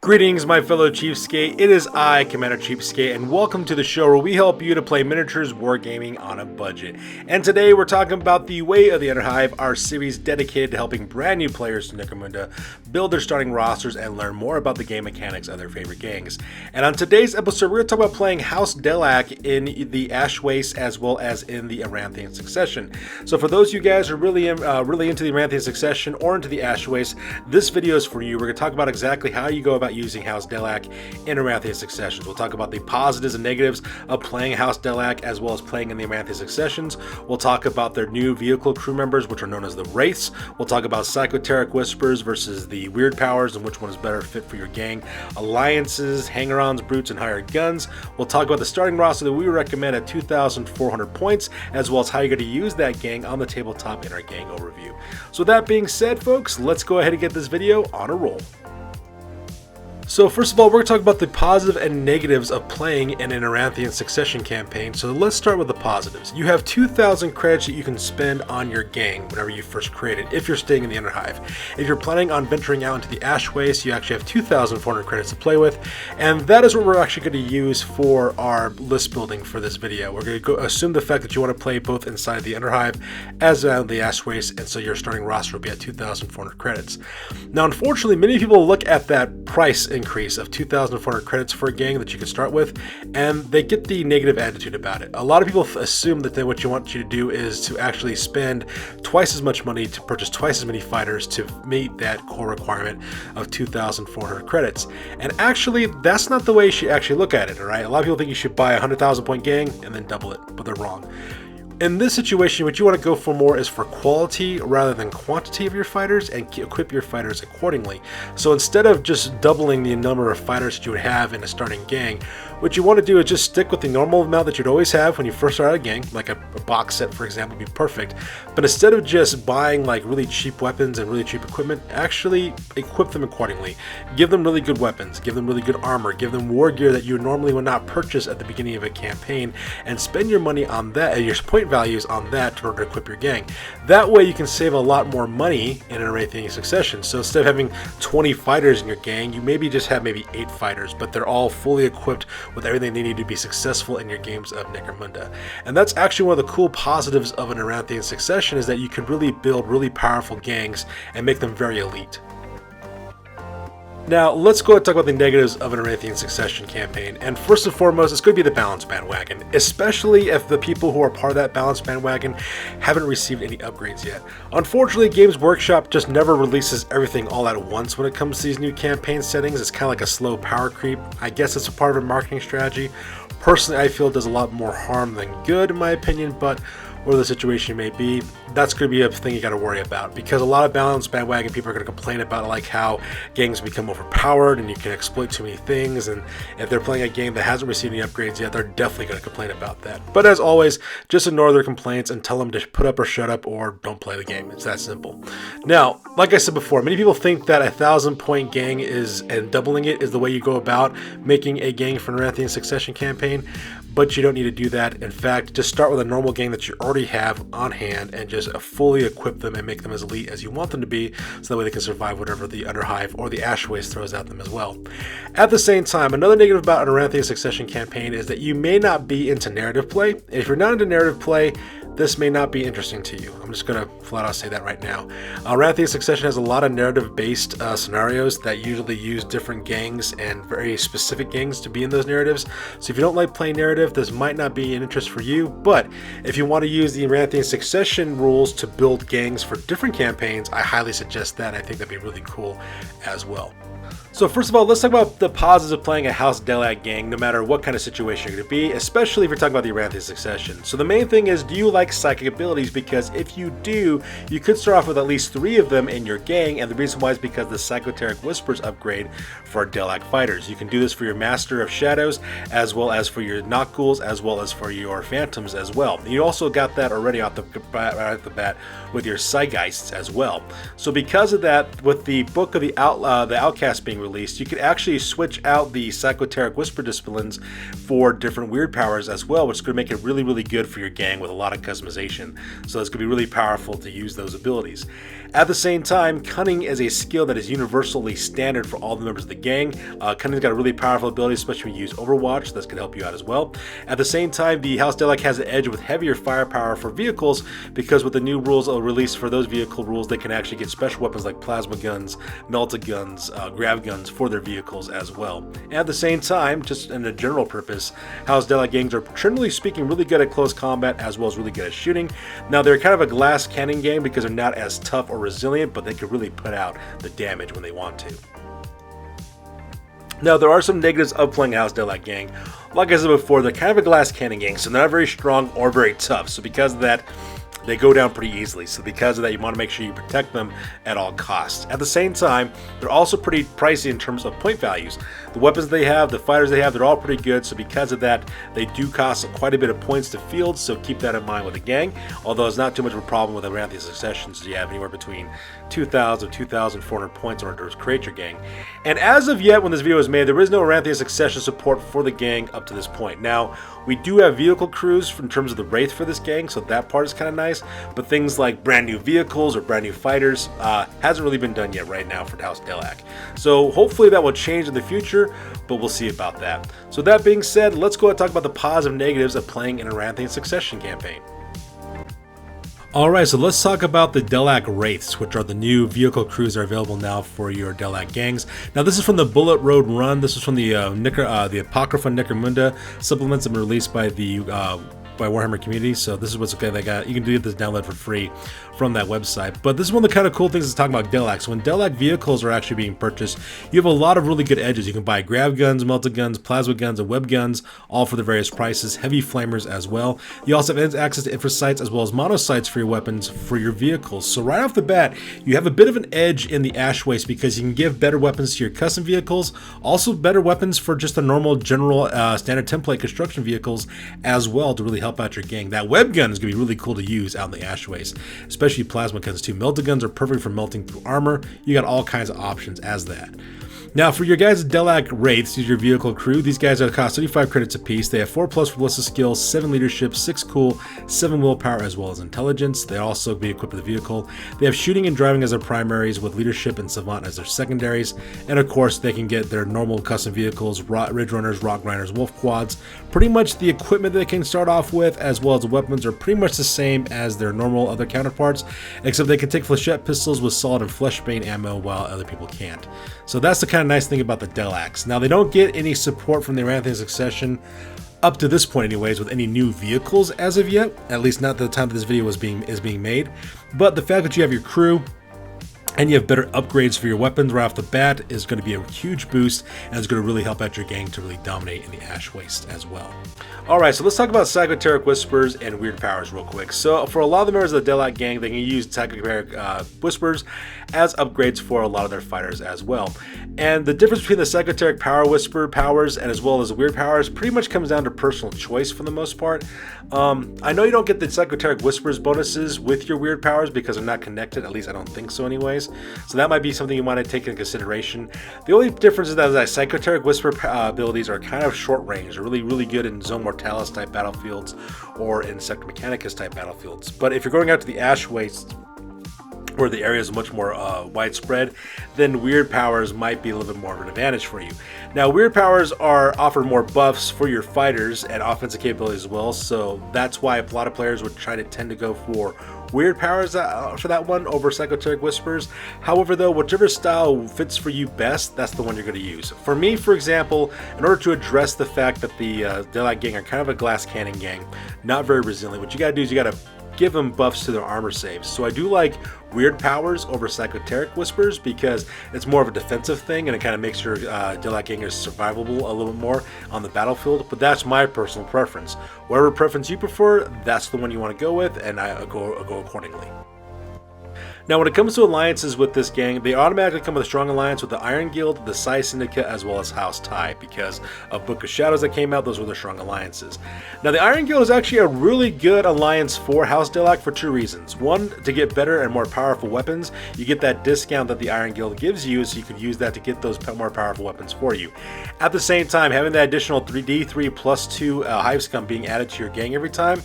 Greetings, my fellow Cheapskate. It is I, Commander Cheapskate, and welcome to the show where we help you to play miniatures wargaming on a budget. And today we're talking about the Way of the Underhive, our series dedicated to helping brand new players to Necromunda build their starting rosters and learn more about the game mechanics of their favorite gangs. And on today's episode, we're going to talk about playing House Delaque in the Ash Wraiths as well as in the Aranthian Succession. So for those of you guys who are really into the Aranthian Succession or into the Ash Wraiths, this video is for you. We're going to talk about exactly how you go about using House Delaque in Aranthian Successions. We'll talk about the positives and negatives of playing House Delaque as well as playing in the Aranthian Successions. We'll talk about their new vehicle crew members, which are known as the Wraiths. We'll talk about Psychoteric Whispers versus the Wyrd powers and which one is better fit for your gang. Alliances, Hanger-Ons, Brutes, and hired guns. We'll talk about the starting roster that we recommend at 2,400 points, as well as how you're going to use that gang on the tabletop in our gang overview. So with that being said, folks, let's go ahead and get this video on a roll. So first of all, we're going to talk about the positive and negatives of playing in an Aranthian Succession campaign. So let's start with the positives. You have 2,000 credits that you can spend on your gang whenever you first create it, if you're staying in the Underhive. If you're planning on venturing out into the Ash Wraiths, you actually have 2,400 credits to play with, and that is what we're actually going to use for our list building for this video. We're going to assume the fact that you want to play both inside the Underhive as well as the Ash Wraiths, and so your starting roster will be at 2,400 credits. Now, unfortunately, many people look at that price increase of 2,400 credits for a gang that you can start with, and they get the negative attitude about it. A lot of people assume that what you want you to do is to actually spend twice as much money to purchase twice as many fighters to meet that core requirement of 2,400 credits. And actually, that's not the way you should actually look at it, all right? A lot of people think you should buy a 100,000 point gang and then double it, but they're wrong. In this situation, what you want to go for more is for quality rather than quantity of your fighters, and equip your fighters accordingly. So instead of just doubling the number of fighters that you would have in a starting gang, what you want to do is just stick with the normal amount that you'd always have when you first start out a gang, like a box set, for example, would be perfect. But instead of just buying like really cheap weapons and really cheap equipment, actually equip them accordingly. Give them really good weapons, give them really good armor, give them war gear that you normally would not purchase at the beginning of a campaign, and spend your money on that, your point values on that in order to equip your gang. That way you can save a lot more money in an Aranthian Succession. So instead of having 20 fighters in your gang, you maybe just have maybe 8 fighters, but they're all fully equipped with everything they need to be successful in your games of Necromunda. And that's actually one of the cool positives of an Aranthian Succession, is that you can really build really powerful gangs and make them very elite. Now, let's go and talk about the negatives of an Aranthian Succession campaign. And first and foremost, it's going to be the balance bandwagon, especially if the people who are part of that balance bandwagon haven't received any upgrades yet. Unfortunately, Games Workshop just never releases everything all at once when it comes to these new campaign settings. It's kind of like a slow power creep. I guess it's a part of a marketing strategy. Personally, I feel it does a lot more harm than good, in my opinion, but whatever the situation may be, that's going to be a thing you got to worry about, because a lot of balance bandwagon people are going to complain about like how gangs become overpowered and you can exploit too many things, and if they're playing a game that hasn't received any upgrades yet, they're definitely going to complain about that. But as always, just ignore their complaints and tell them to put up or shut up or don't play the game. It's that simple. Now, like I said before, many people think that a 1,000 point gang and doubling it is the way you go about making a gang for an Aranthian Succession campaign, but you don't need to do that. In fact, just start with a normal gang that you already have on hand and just fully equip them and make them as elite as you want them to be, so that way they can survive whatever the Underhive or the Ash Wraiths throws at them as well. At the same time, another negative about an Aranthian Succession campaign is that you may not be into narrative play. If you're not into narrative play, this may not be interesting to you. I'm just going to flat out say that right now. Aranthian Succession has a lot of narrative-based scenarios that usually use different gangs and very specific gangs to be in those narratives. So if you don't like playing narrative, this might not be an interest for you. But if you want to use the Aranthian Succession rules to build gangs for different campaigns, I highly suggest that. I think that'd be really cool as well. So first of all, let's talk about the positives of playing a House Delaque gang, no matter what kind of situation you're going to be, especially if you're talking about the Aranthian Succession. So the main thing is, do you like psychic abilities? Because if you do, you could start off with at least 3 of them in your gang, and the reason why is because the Psychoteric Whispers upgrade for Delaque fighters. You can do this for your Master of Shadows, as well as for your Noctghouls, as well as for your Phantoms as well. You also got that already right off the bat with your Zeitgeists as well. So because of that, with the Book of the Outcast being released, you could actually switch out the Psychoteric Whisper disciplines for different Wyrd powers as well, which is going to make it really, really good for your gang with a lot of customization. So it's going to be really powerful to use those abilities. At the same time, Cunning is a skill that is universally standard for all the members of the gang. Cunning's got a really powerful ability, especially when you use Overwatch. That's going to help you out as well. At the same time, the House Delaque has an edge with heavier firepower for vehicles, because with the new rules released for those vehicle rules, they can actually get special weapons like plasma guns, melta guns, grav guns for their vehicles as well. And at the same time, just in a general purpose, House Delaque gangs are generally speaking really good at close combat as well as really good at shooting. Now they're kind of a glass cannon gang because they're not as tough or resilient, but they can really put out the damage when they want to. Now, there are some negatives of playing House Delaque Gang. Like I said before, they're kind of a glass cannon gang, so they're not very strong or very tough. So because of that, they go down pretty easily. So because of that, you want to make sure you protect them at all costs. At the same time, they're also pretty pricey in terms of point values. The weapons they have, the fighters they have, they're all pretty good. So because of that, they do cost quite a bit of points to field. So keep that in mind with the gang. Although it's not too much of a problem with Aranthian Succession, so you have anywhere between 2,000 to 2,400 points in order to create your gang. And as of yet, when this video was made, there is no Aranthian Succession support for the gang up to this point. Now, we do have vehicle crews in terms of the Wraith for this gang, so that part is kind of nice. But things like brand new vehicles or brand new fighters hasn't really been done yet right now for House Delaque. So hopefully that will change in the future, but we'll see about that. So that being said, let's go and talk about the positive and negatives of playing an Aranthian Succession campaign. Alright, so let's talk about the Delaque Wraiths, which are the new vehicle crews that are available now for your Delaque gangs. Now this is from the Bullet Road Run. This is from the Apocrypha Necromunda supplements that were released by the by Warhammer community. So this is what's okay. They got, you can get this download for free from that website. But this is one of the kind of cool things that's talking about Delaque. So when Delaque vehicles are actually being purchased, you have a lot of really good edges. You can buy grav guns, melta guns, plasma guns, and web guns, all for the various prices. Heavy flamers as well. You also have access to infra sights as well as mono sights for your weapons for your vehicles. So right off the bat, you have a bit of an edge in the Ash Waste because you can give better weapons to your custom vehicles, also better weapons for just the normal general standard template construction vehicles as well to really help out your gang. That web gun is going to be really cool to use out in the Ash Waste, especially plasma guns too. Melta guns are perfect for melting through armor. You got all kinds of options as that. Now, for your guys at Delaque Wraiths, use your vehicle crew. These guys cost 35 credits apiece. They have 4+ for ballistic skills, 7 leadership, 6 cool, 7 willpower, as well as intelligence. They also be equipped with a vehicle. They have shooting and driving as their primaries, with leadership and savant as their secondaries. And of course, they can get their normal custom vehicles, Ridge Runners, Rock Grinders, Wolf Quads. Pretty much the equipment they can start off with, as well as the weapons, are pretty much the same as their normal other counterparts, except they can take flechette pistols with solid and fleshbane ammo while other people can't. So that's the kind of nice thing about the Delaques. Now, they don't get any support from the Aranthian Succession up to this point anyways with any new vehicles as of yet, at least not at the time that this video is being made. But the fact that you have your crew and you have better upgrades for your weapons right off the bat is going to be a huge boost, and it's going to really help out your gang to really dominate in the Ash Waste as well. Alright, so let's talk about Psychoteric Whispers and Wyrd powers real quick. So for a lot of the members of the Delaque Gang, they can use Psychoteric Whispers as upgrades for a lot of their fighters as well. And the difference between the Psychoteric Power Whisper powers and as well as the Wyrd powers pretty much comes down to personal choice for the most part. I know you don't get the Psychoteric Whispers bonuses with your Wyrd powers because they're not connected, at least I don't think so anyways. So that might be something you want to take into consideration. The only difference is that Psychoteric Whisper abilities are kind of short range. They're really good in Zone Mortalis type battlefields or in Sector Mechanicus type battlefields. But if you're going out to the Ash Waste, where the area is much more widespread, then Wyrd powers might be a little bit more of an advantage for you. Now, Wyrd powers offer more buffs for your fighters and offensive capabilities as well, so that's why a lot of players would tend to go for Wyrd powers for that one over Psychoteric Whispers. However, though, whichever style fits for you best, that's the one you're going to use. For me, for example, in order to address the fact that the Delaque Gang are kind of a glass cannon gang, not very resilient, what you got to do is you got to give them buffs to their armor saves. So I do like Wyrd powers over Psychoteric Whispers because it's more of a defensive thing and it kind of makes your Delaque Gang survivable a little bit more on the battlefield, but that's my personal preference. Whatever preference you prefer, that's the one you want to go with, and I go accordingly. Now, when it comes to alliances with this gang, they automatically come with a strong alliance with the Iron Guild, the Psy Syndicate, as well as House Tai. Because of Book of Shadows that came out, those were the strong alliances. Now, the Iron Guild is actually a really good alliance for House Delaque for two reasons. One, to get better and more powerful weapons. You get that discount that the Iron Guild gives you, so you could use that to get those more powerful weapons for you. At the same time, having that additional 3D3 plus 2 Hive Scum being added to your gang every time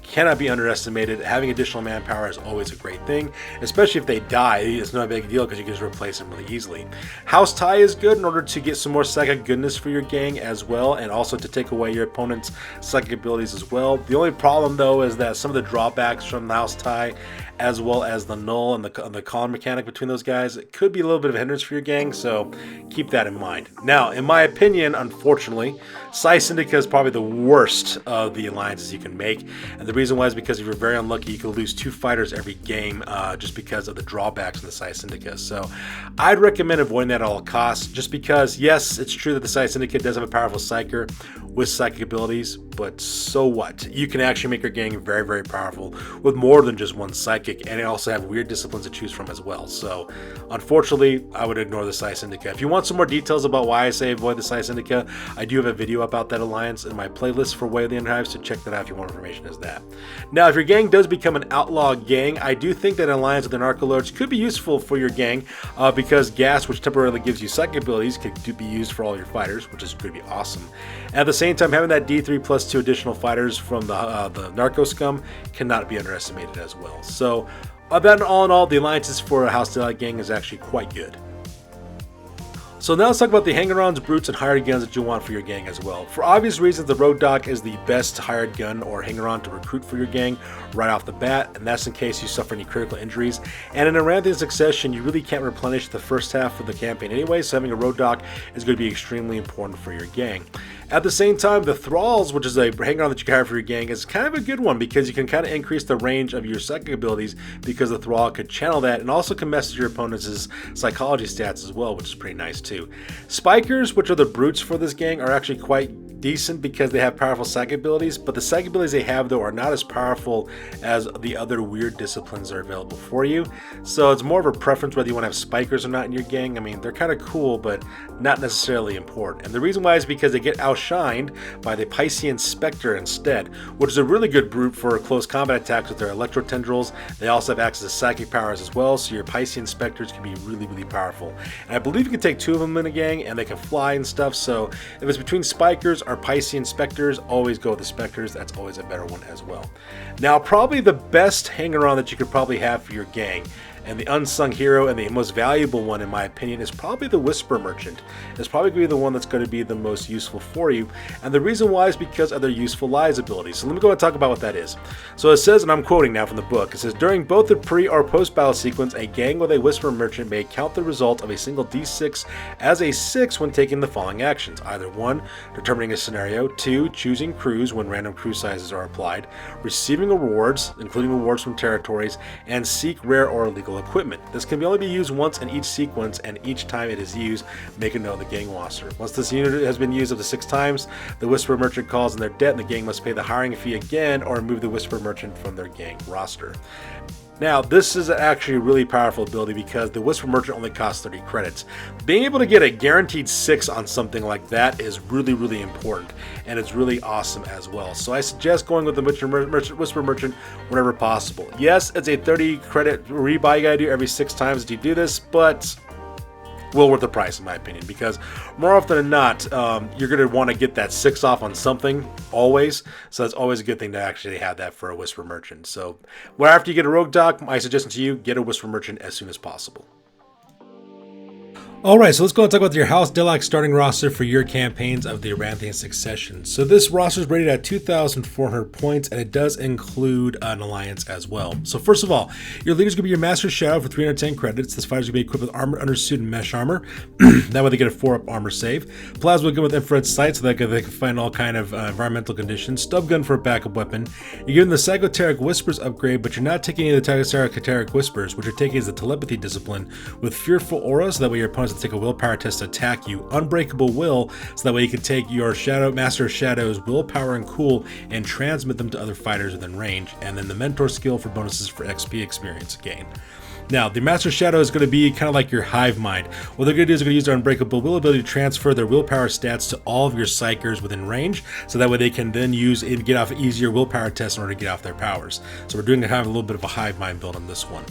cannot be underestimated. Having additional manpower is always a great thing, especially if they die. It's not a big deal because you can just replace them really easily. House Tai is good in order to get some more psychic goodness for your gang as well, and also to take away your opponent's psychic abilities as well. The only problem though is that some of the drawbacks from the House Tai, as well as the null and the con mechanic between those guys, it could be a little bit of a hindrance for your gang, so keep that in mind. Now, in my opinion, unfortunately, Psy Syndicate is probably the worst of the alliances you can make, and the reason why is because if you're very unlucky, you could lose 2 fighters every game just because of the drawbacks in the Psy Syndicate. So I'd recommend avoiding that at all costs, just because, yes, it's true that the Psy Syndicate does have a powerful Psyker with psychic abilities, but so what? You can actually make your gang very, very powerful with more than just one psychic, and it also have weird disciplines to choose from as well. So unfortunately, I would ignore the Psy Syndicate. If you want some more details about why I say avoid the Psy Syndicate, I do have a video about that alliance in my playlist for Way of the Underhive, so check that out if you want information as that. Now, if your gang does become an outlaw gang, I do think that an alliance with the Narcolords could be useful for your gang because gas, which temporarily gives you psychic abilities, could be used for all your fighters, which is going to be awesome. At the same time, having that D3 plus 2 additional fighters from the Narco Scum cannot be underestimated as well. So, about all in all, the alliances for House Delaque Gang is actually quite good. So now let's talk about the Hanger-Ons, Brutes, and hired guns that you want for your gang as well. For obvious reasons, the Road Dog is the best hired gun or Hanger-On to recruit for your gang right off the bat, and that's in case you suffer any critical injuries. And in Aranthian Succession, you really can't replenish the first half of the campaign anyway, so having a Road Dog is going to be extremely important for your gang. At the same time, the Thralls, which is a Hanger-On that you can hire for your gang, is kind of a good one because you can kind of increase the range of your psychic abilities because the Thrall could channel that and also can mess with your opponent's psychology stats as well, which is pretty nice too. Spikers, which are the Brutes for this gang, are actually quite decent because they have powerful psychic abilities, but the psychic abilities they have though are not as powerful as the other weird disciplines that are available for you. So it's more of a preference whether you want to have spikers or not in your gang. I mean, they're kind of cool, but not necessarily important. And the reason why is because they get outshined by the Piscean Spectre instead, which is a really good brute for close combat attacks with their electro tendrils. They also have access to psychic powers as well, so your Piscean Spectres can be really, really powerful. And I believe you can take 2 of them in a gang, and they can fly and stuff, so if it's between spikers or Piscean Spectres, always go with the Spectres. That's always a better one as well. Now, probably the best hanger-on that you could probably have for your gang, and the unsung hero and the most valuable one in my opinion, is probably the Whisper Merchant. It's probably going to be the one that's going to be the most useful for you, and the reason why is because of their useful lies ability. So let me go and talk about what that is. So it says, and I'm quoting now from the book, it says, during both the pre or post battle sequence, a gang with a Whisper Merchant may count the result of a single d6 as a 6 when taking the following actions: either 1, determining a scenario; 2, choosing crews when random crew sizes are applied; receiving rewards, including rewards from territories; and seek rare or illegal equipment. This can only be used once in each sequence, and each time it is used, make a note of the gang roster. Once this unit has been used up to 6 times, the Whisper Merchant calls in their debt, and the gang must pay the hiring fee again or remove the Whisper Merchant from their gang roster. Now, this is actually a really powerful ability because the Whisper Merchant only costs 30 credits. Being able to get a guaranteed 6 on something like that is really, really important, and it's really awesome as well. So I suggest going with the Whisper Merchant whenever possible. Yes, it's a 30 credit rebuy you gotta do every 6 times that you do this, but well worth the price in my opinion, because more often than not, you're going to want to get that 6 off on something always, so that's always a good thing to actually have that for a Whisper Merchant. So well, after you get a Rogue Doc, my suggestion to you, get a Whisper Merchant as soon as possible. Alright, so let's go and talk about your House Delaque starting roster for your campaigns of the Aranthian Succession. So this roster is rated at 2,400 points, and it does include an alliance as well. So first of all, your leader is going to be your Master Shadow for 310 credits. This fighter is going to be equipped with armored undersuit and mesh armor. That way they get a 4-up armor save. Plasma will go with infrared sight so that they can find all kind of environmental conditions. Stub gun for a backup weapon. You're given the Psychoteric Whispers upgrade, but you're not taking any of the Psychoteric Whispers, which you're taking as the telepathy discipline with fearful aura, so that way your opponents will take a willpower test to attack you. Unbreakable will, so that way you can take your Master Shadow's willpower and cool and transmit them to other fighters within range. And then the mentor skill for bonuses for XP experience gain. Now, the Master Shadow is going to be kind of like your hive mind. What they're going to do is they're going to use their Unbreakable Will ability to transfer their willpower stats to all of your Psychers within range, so that way they can then use and get off easier willpower tests in order to get off their powers. So we're doing kind of a little bit of a hive mind build on this one.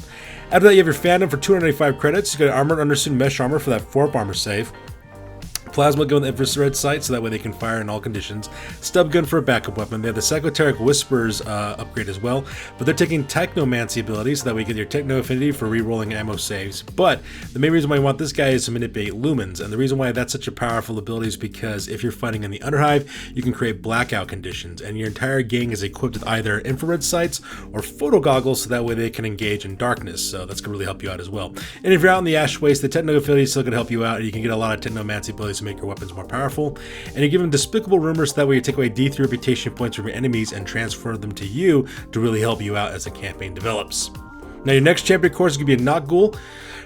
After that, you have your Phantom for 295 credits. You got Armored Undersuit Mesh Armor for that 4-up armor save. Plasma Gun with Infrared Sight, so that way they can fire in all conditions. Stub Gun for a backup weapon. They have the Psychoteric Whispers upgrade as well, but they're taking Technomancy abilities, so that way you get your Techno Affinity for re-rolling ammo saves. But the main reason why you want this guy is to manipulate lumens, and the reason why that's such a powerful ability is because if you're fighting in the Underhive, you can create blackout conditions, and your entire gang is equipped with either infrared sights or photo goggles, so that way they can engage in darkness, so that's going to really help you out as well. And if you're out in the Ash Waste, the Techno Affinity is still going to help you out, and you can get a lot of Technomancy abilities to make your weapons more powerful. And you give them Despicable Rumors, so that way you take away D3 reputation points from your enemies and transfer them to you to really help you out as the campaign develops. Now your next champion course is going to be a Notghoul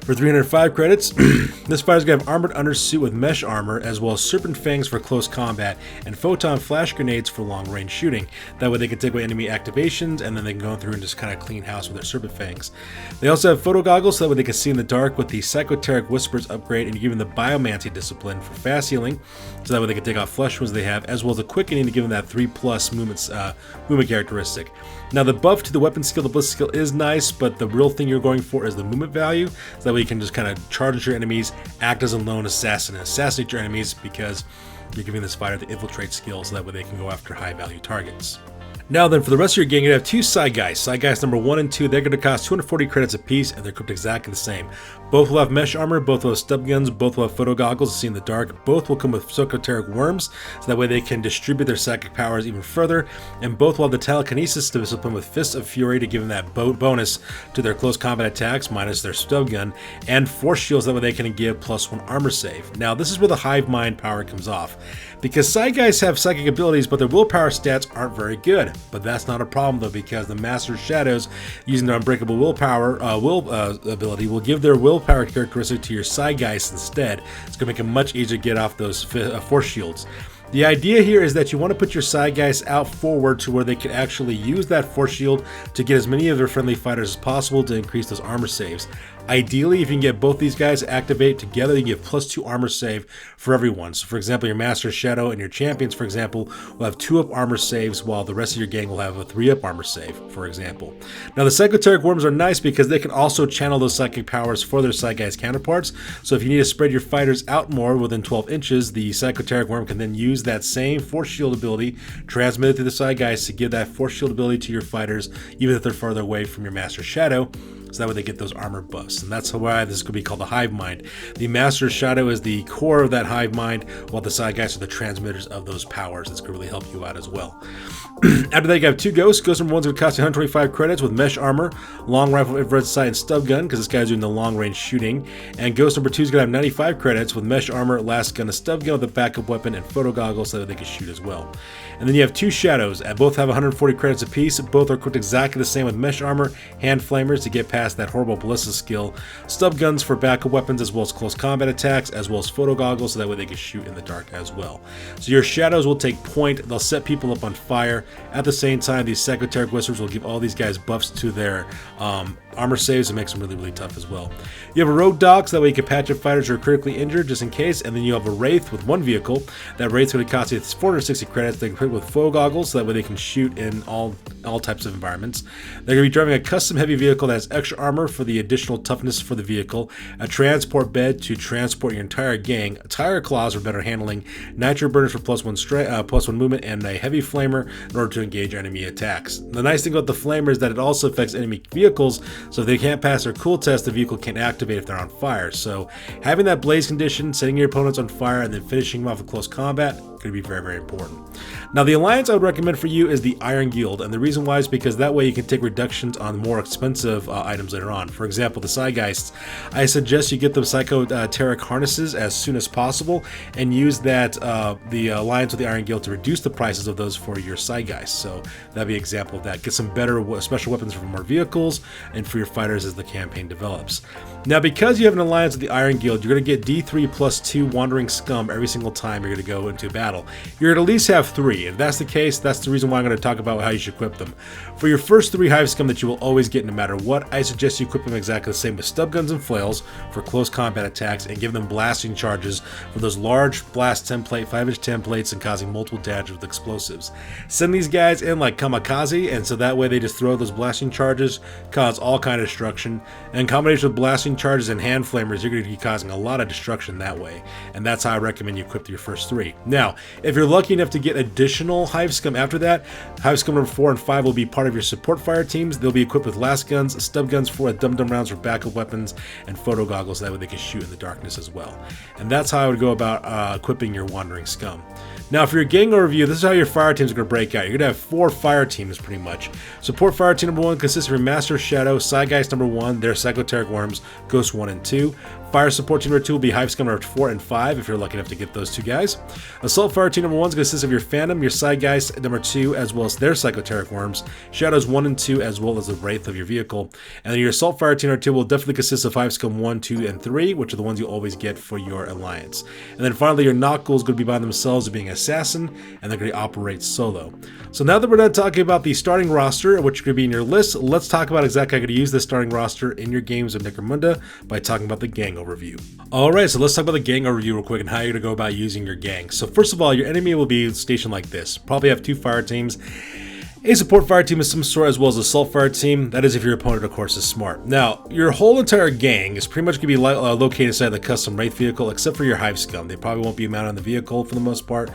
for 305 credits. This fighter's going to have Armored Undersuit with Mesh Armor, as well as Serpent Fangs for close combat, and Photon Flash Grenades for long range shooting. That way they can take away enemy activations, and then they can go through and just kind of clean house with their Serpent Fangs. They also have Photo Goggles, so that way they can see in the dark with the Psychoteric Whispers upgrade, and you give them the Biomancy Discipline for fast healing, so that way they can take off flesh wounds they have, as well as a Quickening to give them that 3+ movement characteristic. Now the buff to the weapon skill, the ballistic skill is nice, but the real thing you're going for is the movement value, so that way you can just kind of charge at your enemies, act as a lone assassin, and assassinate your enemies, because you're giving this fighter the infiltrate skill, so that way they can go after high value targets. Now then, for the rest of your gang, you have two Side Guys. Side Guys number 1 and 2, they're going to cost 240 credits apiece, and they're equipped exactly the same. Both will have mesh armor, both will have stub guns, both will have photo goggles to see in the dark, both will come with Psychoteric Worms, so that way they can distribute their psychic powers even further, and both will have the Telekinesis Discipline with Fists of Fury to give them that bonus to their close combat attacks, minus their stub gun, and Force Shields, that way they can give +1 armor save. Now, this is where the Hive Mind power comes off, because Side Guys have psychic abilities, but their willpower stats aren't very good. But that's not a problem though, because the Master Shadows, using their Unbreakable Willpower ability, will give their willpower characteristic to your Side Guys instead. It's going to make it much easier to get off those Force Shields. The idea here is that you want to put your Side Guys out forward to where they can actually use that Force Shield to get as many of their friendly fighters as possible to increase those armor saves. Ideally, if you can get both these guys to activate together, you get +2 armor save for everyone. So for example, your Master Shadow and your champions, for example, will have 2-up armor saves, while the rest of your gang will have a 3-up armor save, for example. Now the Psychoteric Worms are nice because they can also channel those psychic powers for their Side Guys counterparts. So if you need to spread your fighters out more within 12 inches, the Psychoteric Worm can then use that same Force Shield ability transmitted to the Side Guys to give that Force Shield ability to your fighters, even if they're farther away from your Master Shadow, so that way they get those armor buffs. And that's why this could be called the Hive Mind. The Master Shadow is the core of that Hive Mind, while the Side Guys are the transmitters of those powers. That's going to really help you out as well. After that, you have two Ghosts. Ghost number 1 is going to cost you 125 credits with Mesh Armor, Long Rifle, Infrared Sight, and Stub Gun, because this guy's doing the long range shooting. And Ghost number 2 is going to have 95 credits with Mesh Armor, Last Gun, a Stub Gun with a backup weapon, and Photo Goggles, so that they can shoot as well. And then you have two Shadows. Both have 140 credits apiece. Both are equipped exactly the same with Mesh Armor, Hand Flamers to get past that horrible Ballista skill, Stub Guns for backup weapons, as well as close combat attacks, as well as Photo Goggles, so that way they can shoot in the dark as well. So your Shadows will take point. They'll set people up on fire. At the same time, these Psychoteric Whispers will give all these guys buffs to their armor saves and makes them really, really tough as well. You have a Rogue Dog, so that way you can patch up fighters who are critically injured just in case, and then you have a Wraith with 1 vehicle. That Wraith's going to cost you 460 credits. They can equip with Photo Goggles, so that way they can shoot in all types of environments. They're going to be driving a custom heavy vehicle that has extra armor for the additional toughness for the vehicle, a transport bed to transport your entire gang, tire claws for better handling, nitro burners for +1 movement, and a heavy flamer in order to engage enemy attacks. The nice thing about the flamer is that it also affects enemy vehicles, so if they can't pass their cool test, the vehicle can't activate if they're on fire. So having that blaze condition, setting your opponents on fire, and then finishing them off with close combat could be very, very important. Now the alliance I would recommend for you is the Iron Guild, and the reason why is because that way you can take reductions on more expensive items later on. For example, the Psygeists, I suggest you get the Psychoteric harnesses as soon as possible and use that the alliance with the Iron Guild to reduce the prices of those for your Psygeists. So that'd be an example of that. Get some better special weapons for more vehicles and for your fighters as the campaign develops. Now because you have an alliance with the Iron Guild, you're going to get D3 +2 Wandering Scum every single time you're going to go into battle. battle. You're to at least have 3. If that's the case, that's the reason why I'm going to talk about how you should equip them. For your first 3 Hive Scum that you will always get no matter what, I suggest you equip them exactly the same with stub guns and flails for close combat attacks, and give them blasting charges for those large blast template, 5-inch templates, and causing multiple damage with explosives. Send these guys in like kamikaze, and so that way they just throw those blasting charges, cause all kind of destruction. And in combination with blasting charges and hand flamers, you're going to be causing a lot of destruction that way. And that's how I recommend you equip your first 3. Now, if you're lucky enough to get additional Hive Scum after that, Hive Scum number 4 and 5 will be part of your support fire teams. They'll be equipped with last guns, stub guns for dum-dum rounds for backup weapons, and photo goggles, so that way they can shoot in the darkness as well. And that's how I would go about equipping your Wandering Scum. Now, for your gang overview, this is how your fire teams are going to break out. You're going to have 4 fire teams, pretty much. Support fire team number 1 consists of your Master Shadow, Psychoteric number 1, their Psychoteric Worms, Ghost 1 and 2. Fire support team number 2 will be Hive Scum number 4 and 5, if you're lucky enough to get those 2 guys. Assault fire team number 1 consists of your Phantom, your Psygeist number 2, as well as their Psychoteric Worms, Shadows 1 and 2, as well as the Wraith of your vehicle. And then your Assault fire team number 2 will definitely consist of Hive Scum 1, 2, and 3, which are the ones you always get for your Alliance. And then finally, your Knock Ghouls going to be by themselves, being Assassin, and they're going to operate solo. So now that we're done talking about the starting roster, which could be in your list, let's talk about exactly how to use this starting roster in your games of Necromunda by talking about the gang overview. Alright, so let's talk about the gang overview real quick and how you're going to go about using your gang. So first of all, your enemy will be stationed like this. Probably have 2 fire teams, a support fire team of some sort, as well as assault fire team. That is if your opponent, of course, is smart. Now, your whole entire gang is pretty much going to be located inside the custom Wraith vehicle, except for your Hive Scum. They probably won't be mounted on the vehicle for the most part,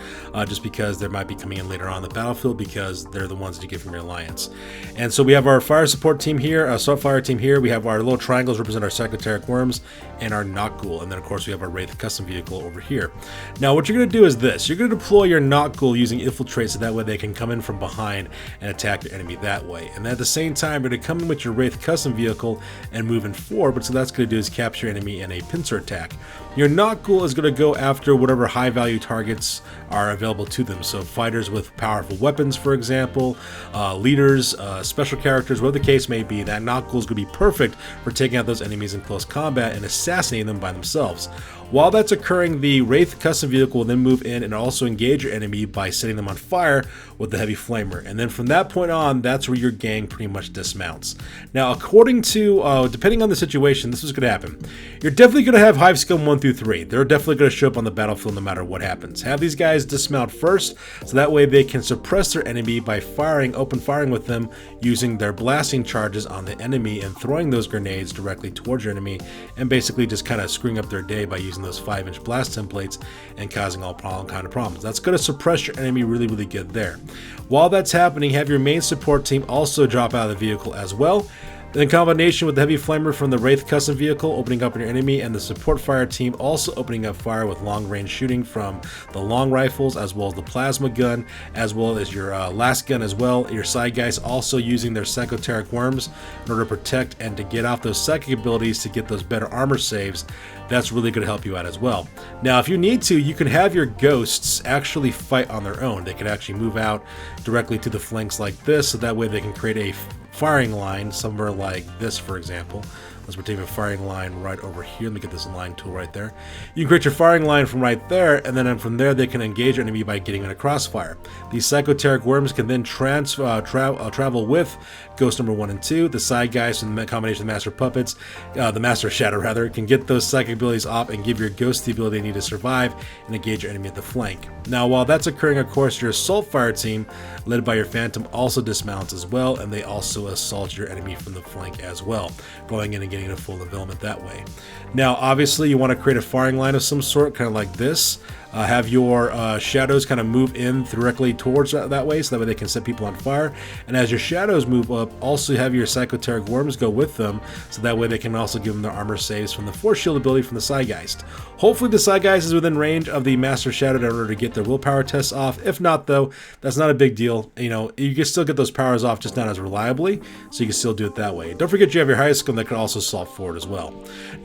just because they might be coming in later on the battlefield, because they're the ones that you get from your Alliance. And so we have our fire support team here, assault fire team here. We have our little triangles represent our Psychoteric Worms and our Knock Ghoul. And then, of course, we have our Wraith custom vehicle over here. Now, what you're going to do is this. You're going to deploy your Knock Ghoul using Infiltrate, so that way they can come in from behind and attack your enemy that way. And at the same time, you're going to come in with your Wraith custom vehicle and move in forward, but so that's going to do is capture your enemy in a pincer attack. Your Knock Ghoul is going to go after whatever high value targets are available to them. So fighters with powerful weapons, for example, leaders, special characters, whatever the case may be, that Knock Ghoul is going to be perfect for taking out those enemies in close combat and assassinating them by themselves. While that's occurring, the Wraith custom vehicle will then move in and also engage your enemy by setting them on fire with the heavy flamer. And then from that point on, that's where your gang pretty much dismounts. Now, according to, depending on the situation, this is going to happen. You're definitely going to have Hive Scum 1 through 3. They're definitely going to show up on the battlefield no matter what happens. Have these guys dismount first, so that way they can suppress their enemy by open firing with them, using their blasting charges on the enemy and throwing those grenades directly towards your enemy, and basically just kind of screwing up their day by using those 5-inch blast templates and causing all kind of problems. That's going to suppress your enemy really, really good there. While that's happening, have your main support team also drop out of the vehicle as well. In combination with the heavy flamer from the Wraith custom vehicle opening up on your enemy, and the support fire team also opening up fire with long range shooting from the long rifles, as well as the plasma gun, as well as your last gun as well. Your side guys also using their Psychoteric Worms in order to protect and to get off those psychic abilities to get those better armor saves. That's really going to help you out as well. Now, if you need to, you can have your ghosts actually fight on their own. They can actually move out directly to the flanks like this, so that way they can create a firing line somewhere like this, for example. Let's take a firing line right over here. Let me get this line tool right there. You can create your firing line from right there, and then from there they can engage your enemy by getting in a crossfire. These Psychoteric Worms can then travel with Ghost number 1 and 2. The side guys from the combination of the Master Puppets, the Master Shadow rather, can get those psychic abilities off and give your Ghost the ability they need to survive and engage your enemy at the flank. Now, while that's occurring, of course, your Assault Fire team, led by your Phantom, also dismounts as well, and they also assault your enemy from the flank as well, going in and getting a full development that way. Now, obviously, you want to create a firing line of some sort, kind of like this. Have your shadows kind of move in directly towards that way, so that way they can set people on fire. And as your shadows move up, also have your Psychoteric Worms go with them, so that way they can also give them their armor saves from the Force Shield ability from the Psygeist. Hopefully the Psygeist is within range of the Master Shadow in order to get their willpower tests off. If not, though, that's not a big deal. You know, you can still get those powers off, just not as reliably, so you can still do it that way. Don't forget you have your Hive Scum that can also solve forward as well.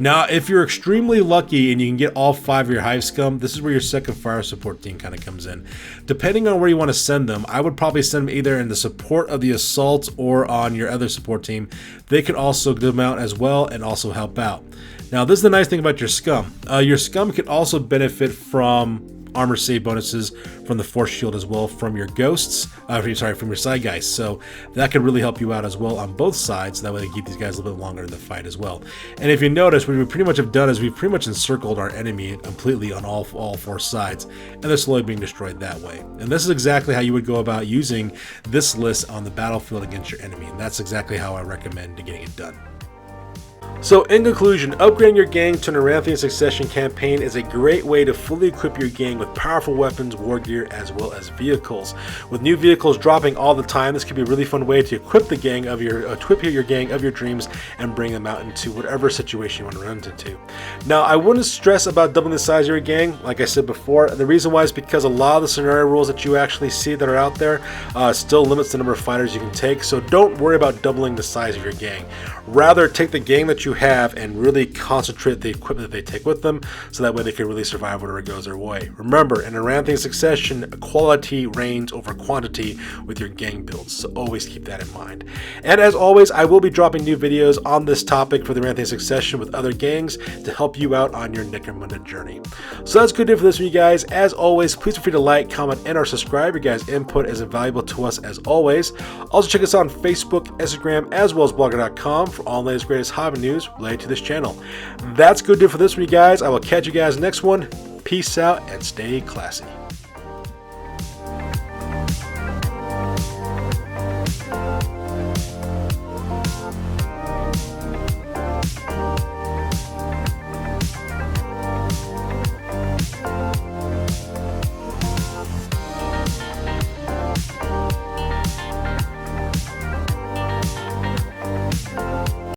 Now, if you're extremely lucky and you can get all 5 of your Hive Scum, this is where your second fire support team kind of comes in. Depending on where you want to send them, I would probably send them either in the support of the assault or on your other support team. They can also dismount as well and also help out. Now, this is the nice thing about your scum. Your scum can also benefit from armor save bonuses from the force shield as well from your ghosts, from your side guys. So that could really help you out as well on both sides. That way they keep these guys a little bit longer in the fight as well. And if you notice, what we pretty much have done is we've pretty much encircled our enemy completely on all four sides, and they're slowly being destroyed that way. And this is exactly how you would go about using this list on the battlefield against your enemy, and that's exactly how I recommend getting it done. So in conclusion, upgrading your gang to an Aranthian Succession campaign is a great way to fully equip your gang with powerful weapons, war gear, as well as vehicles. With new vehicles dropping all the time, this could be a really fun way to equip the gang of your gang of your dreams and bring them out into whatever situation you want to run into. Now, I wouldn't stress about doubling the size of your gang, like I said before. The reason why is because a lot of the scenario rules that you actually see that are out there still limits the number of fighters you can take. So don't worry about doubling the size of your gang. Rather, take the gang that you have and really concentrate the equipment that they take with them, so that way they can really survive whatever goes their way. Remember, in Aranthian Succession, quality reigns over quantity with your gang builds, so always keep that in mind. And as always, I will be dropping new videos on this topic for the Aranthian Succession with other gangs to help you out on your Necromunda journey. So that's good for this one, you guys. As always, please feel free to like, comment, and or subscribe. Your guys' input is invaluable to us as always. Also check us out on Facebook, Instagram, as well as blogger.com for all the latest greatest hobby news related to this channel. That's good for this one, you guys. I will catch you guys next one. Peace out and stay classy.